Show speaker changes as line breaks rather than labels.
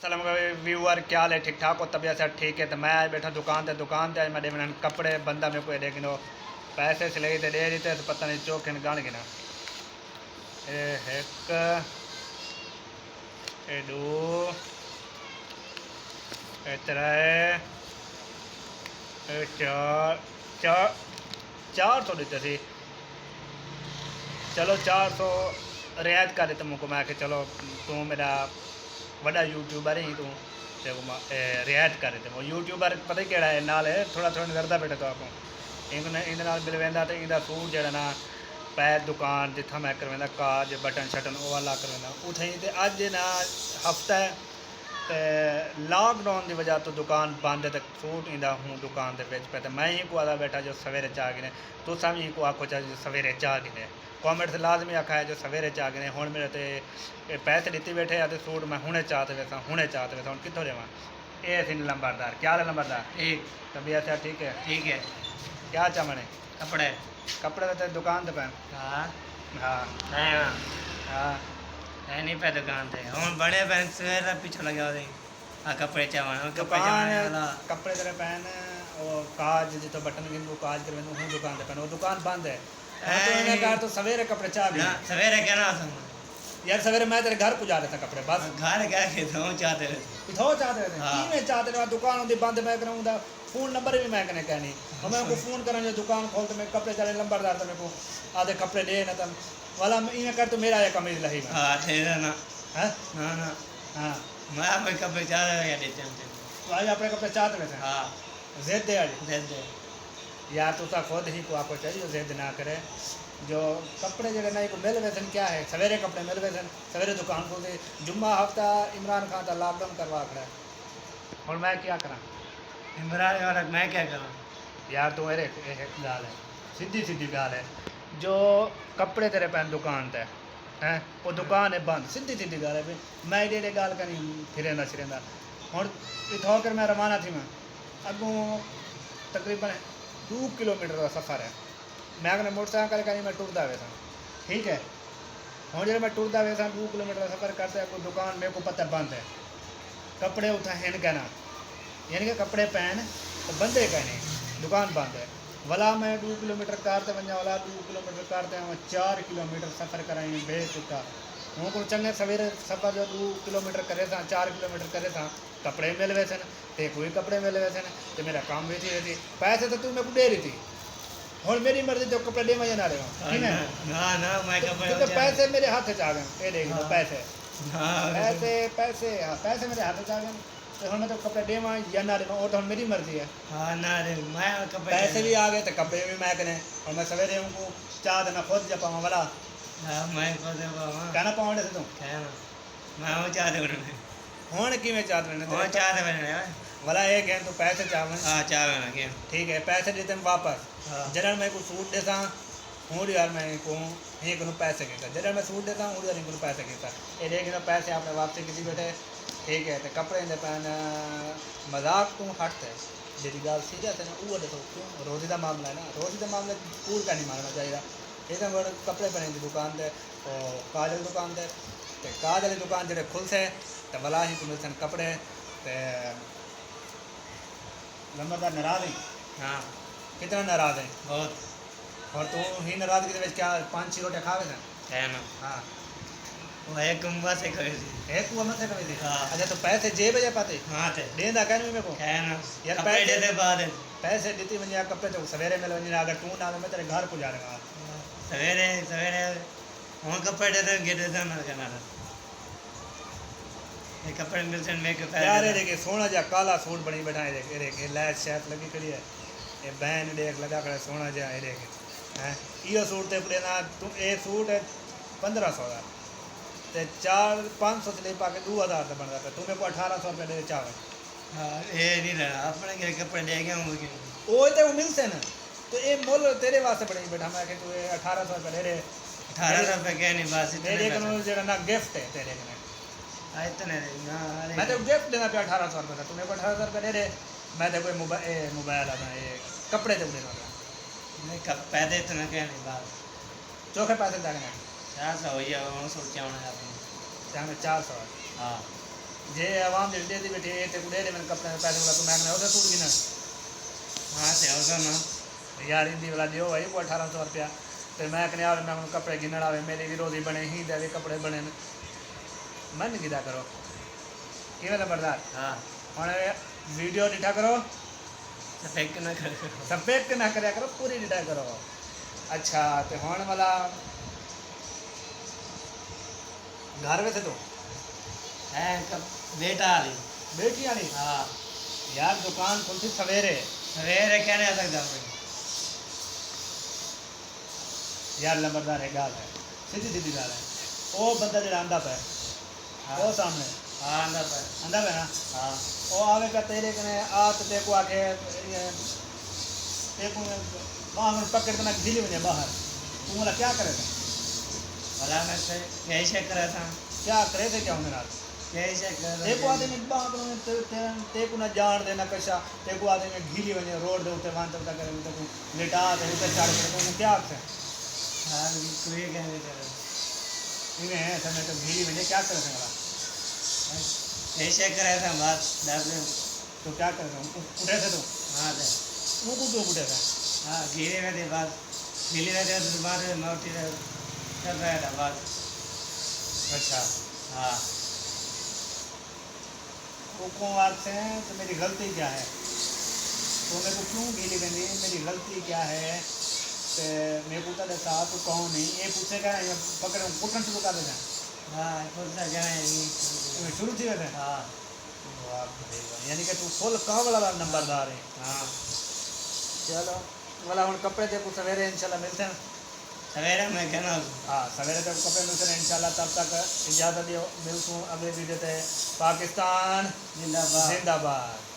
सलाम व्यूअर क्या हाल है, ठीक ठाक हो? तबीयत सब ठीक है। तो मैं आज बैठा दुकान ते आज मैं देना कपड़े बंदा मेरे को लेकिन पैसे से ले दे देते तो पता नहीं चौक गण गिना एक दो त्रै चार चार 400 देते सी। चलो 400 रियायत कर देते मुझको। मैं कि चलो तू मेरा वड़ा यूट्यूबर ही तू रियायत कर देते वो यूट्यूबर पता ही केड़ा है नाल है थोड़ा थोड़ा करता बैठे तो आपको इन मिल वेंदा तो इंदा सूट जड़ा ना पैर दुकान जिथा मैं करवेंदा काज बटन शटन वो वाला करवेंदा उठे ते अज ना हफ्ता है तो लॉकडाउन की वजह तो दुकान बंद है तो सूट इंदा हूँ दुकान के पे तो मैं ही को आदा बैठा जो सवेरे चाह गिने तुसा भी को आखो चाहे जो सवेरे चाह गिने कॉमेंट से लाजमी आखा है जो सवेरे चाह गिने हुण मेरे ते पैसे दिते बैठे आ तो सूट मैं हुणे चाहते वैसा हुणे हूँ कितों देवां। ये सी नंबरदार क्या हाल है नंबरदार?
एक
तबीयत है ठीक है?
ठीक है।
क्या चामने
कपड़े
कपड़े तो दुकान पे
हाँ
हाँ
हाँ
हाँ
है नहीं पे दुकान थे हम बड़े पैन सवेर का पीछे लगे होते हाँ कपड़े चावन
दुकान कपड़े तेरे पहन और काज जो बटन गिन काज कर हूँ दुकान पे पहन वो दुकान बंद है तो कहा तो सवेरे कपड़े चाह भी
सवेरे कहना
यार सवेरे मैं तेरे घर पुजा रहा था कपड़े बस
घर क्या चाहते रहे
इथो चाहते थे में चाहते रहे दुकान होती बंद मैं कराऊंगा फोन नंबर भी मैं कने कहनी और मैं को फोन करा जो दुकान खोलते मैं कपड़े चले नंबरदार तो मेरे को आधे कपड़े दे ना तुम वाला इवें कर तो मेरा ये कमीज लही में
हाँ ठीक है ना
है
ना ना
हाँ
मैं अपने कपड़े चाह रहे देते हैं
तो आज अपने कपड़े चाहते थे
हाँ
जिद दे आज
दे दे
यार तो खुद ही को आपको चाहिए जिद ना करे जो कपड़े जो नहीं को मिल वैसन क्या है सवेरे कपड़े मिल वैसन सवेरे दुकान खोलते जुम्मा हफ्ता इमरान खान का लॉकडाउन करवा खड़ा और मैं क्या करा
इमरान वाला मैं क्या करूँ
यार तो मेरे एक गाल है सीधी सीधी गाल है जो कपड़े तेरे पहन दुकान ते हैं वो दुकान है बंद सीधी सीधी गाल है मैं एडे गाल का नहीं फिरेंदा छिरेंदा हूँ इथों कर मैं रवाना थी मैं अगों तकरीबन 2 किलोमीटर का सफ़र है मैं अगर मोटरसाइकिल का नहीं मैं टुरदा वैसा ठीक है हूँ जो मैं टुरदा वैसा 2 किलोमीटर का सफ़र करते कोई दुकान मेरे को पता बंद है कपड़े उठा हैं कहना यानी कि कपड़े पहन तो बंदे कहने दुकान बंद है वाला मैं 2 किलोमीटर कारते वजा वाला 2 किलोमीटर कारते 4 किलोमीटर सफ़र कराई बेचुका हूँ को चंगे सवेरे सफ़र जो 2 किलोमीटर करे 4 किलोमीटर करे कपड़े मिल वैसे ते कोई कपड़े मिल वैसे तो मेरा काम भी थी पैसे तो तू मेरे को दे रही थी हूँ मेरी मर्जी तो कपड़े दे मजा ना ले क्योंकि पैसे मेरे हाथ च आ गए ये देख लो पैसे पैसे पैसे हाँ पैसे मेरे हाथ च आ गए तो हम तो कपड़े देवा या ना देवा और तो मेरी मर्जी है
हाँ ना रे मैं
पैसे भी आ गए तो कपड़े भी मैं कने और मैं सवेरे उनको चाह देना खुद जा पाऊँ वाला
हाँ मैं खुद
कहना पाऊँ से तुम
कहना मैं वो चाह दे
हूँ कि मैं चाह देने
वो चाह दे
वाला एक है तो पैसे चाह
हाँ चाह ना
ठीक है पैसे देते हैं वापस जरा मैं को सूट देता हूँ यार मैं को ये को पैसे कहता जरा मैं सूट देता हूँ यार इनको पैसे कहता ये देख पैसे आपने वापसी किसी बैठे ठीक है तो कपड़े दे पैन मजाक तू हटते जी गल सीरियस है ना वो देखो क्यों रोज़ी का मामला है ना रोज़ी का मामला कूड़ का नहीं मांगना चाहिए ठीक है बड़े कपड़े पहने की दुकान से काजल दुकान से काजल दुकान जो खुल से तो वाला ही मिलते कपड़े तो नंबरदार नाराज है
हाँ
कितना नाराज है
बहुत
और तू ही नाराज के क्या 5-6 रोटियां खावे थे
है ना
हाँ
वो एक कुंभा से करी थी
एक कुआ मत कभी थी
हाँ
अच्छा तो पैसे जेब जा पाते
हाँ थे
देंदा कहने मेरे को
है ना
यार
पैसे दे बाद
पैसे देती वंजे यार कपड़े तो सवेरे मिल वंजे अगर तू ना मैं तेरे घर पुजा रहा
सवेरे सवेरे वहाँ कपड़े दे गेट दे ना कहना ये कपड़े मिलते हैं मेरे को
यार ये देखिए सोना जा काला सूट बनी बैठा है देख ये लैस शैप लगी खड़ी है ये बैन देख लगा खड़ा सोना जा ये देख हैं यो सूट ते पड़े ना तू ए सूट है 1500 का ते 4-500 से ले पाके 2000 तक बन जाता तू मेरे को 1800 रुपये दे चावे
हाँ ये नहीं रहा अपने के कपड़े ले गए हूँ
वो तो वो मिलते ना तो ये मोल तेरे वास्ते बड़ी बैठा मैं कि तू 1800 रुपये दे रहे
1800 रुपये क्या नहीं बस
तेरे को जो ना गिफ्ट है तेरे को
इतने ना
मैं तो गिफ्ट देना पे 1800 रुपये का तू मेरे को 1800 रुपये दे दे मैं तो कोई मोबाइल आता ये कपड़े तो देना
नहीं कब पैदे इतना क्या नहीं बस
चौखे पैसे जाने
400 हो या 100 क्या होना है आपने
हमें 400
हाँ
जे आवाम दे दी बैठी ते कुड़े दे मैंने कपड़े पैसे वाला तो मैं उधर टूट गई ना
हाँ ते होगा ना
यार इंदी वाला दियो भाई वो 1800 रुपया तो मैं कने आवे मैं कपड़े गिनण आवे मेरी भी रोजी बने ही दे कपड़े बने न मन गिदा करो किवें लंबरदार
हाँ
हुण वीडियो डिठा करो
सफेद ना करो
सफेद ना करया करो पूरी डिठा करो अच्छा तो हुण वाला घर में थे तो
है कब बेटा वाली
बेटी वाली
हाँ
यार दुकान खुलती सवेरे
सवेरे कहने आ सकता कोई
यार लंबरदार है गाल है सीधी सीधी गाल है वो बंदा जो आंदा पे वो सामने
हाँ अंदर पर
आंदा पे ना
हाँ
वो आवे का तेरे कने आत ते को आके ते को बाहर पकड़ के ना ढीली बने बाहर तू बोला क्या करे थे
भला मैं से यही चेक करा था
क्या करे थे क्या मेरे नाल
यही चेक करा
ते को आदमी बाहर में ते को ना जान देना कशा ते को आदमी ढीली बने रोड दे उते वहां तक करे तो लेटा ते उते चढ़ के तो क्या से
हाँ कोई कहने चलो
इन्हें समय तो ढीली बने क्या करे थे
यही चेक करा था बात दर्द
तो क्या कर रहे हो उठे थे तो
हाँ थे
वो कुछ उठे थे
हाँ गिरे में थे बात गिले में थे तो बाद में मोटी कर रहा था बात
अच्छा
हाँ
वो कौन आते हैं तो मेरी गलती क्या है तो मेरे को क्यों गीली बंदी मेरी गलती क्या है तो मेरे को तो साथ तो कहूँ नहीं ये पूछेगा या पकड़ कुटन शुरू कर देना
हाँ खुद सा कहना है
तो शुरू थी वैसे
हाँ
वाह भाई वाह। यानी कि तू फुल कहाँ वाला नंबरदार है
हाँ
चलो वाला हम कपड़े देखो सवेरे इंशाल्लाह मिलते हैं
सवेरे मैं कहना
हाँ सवेरे तक कपड़े मिलते हैं इंशाल्लाह तब तक इजाज़त दियो मिलूँ अगले वीडियो पे पाकिस्तान
जिंदाबाद
जिंदाबाद।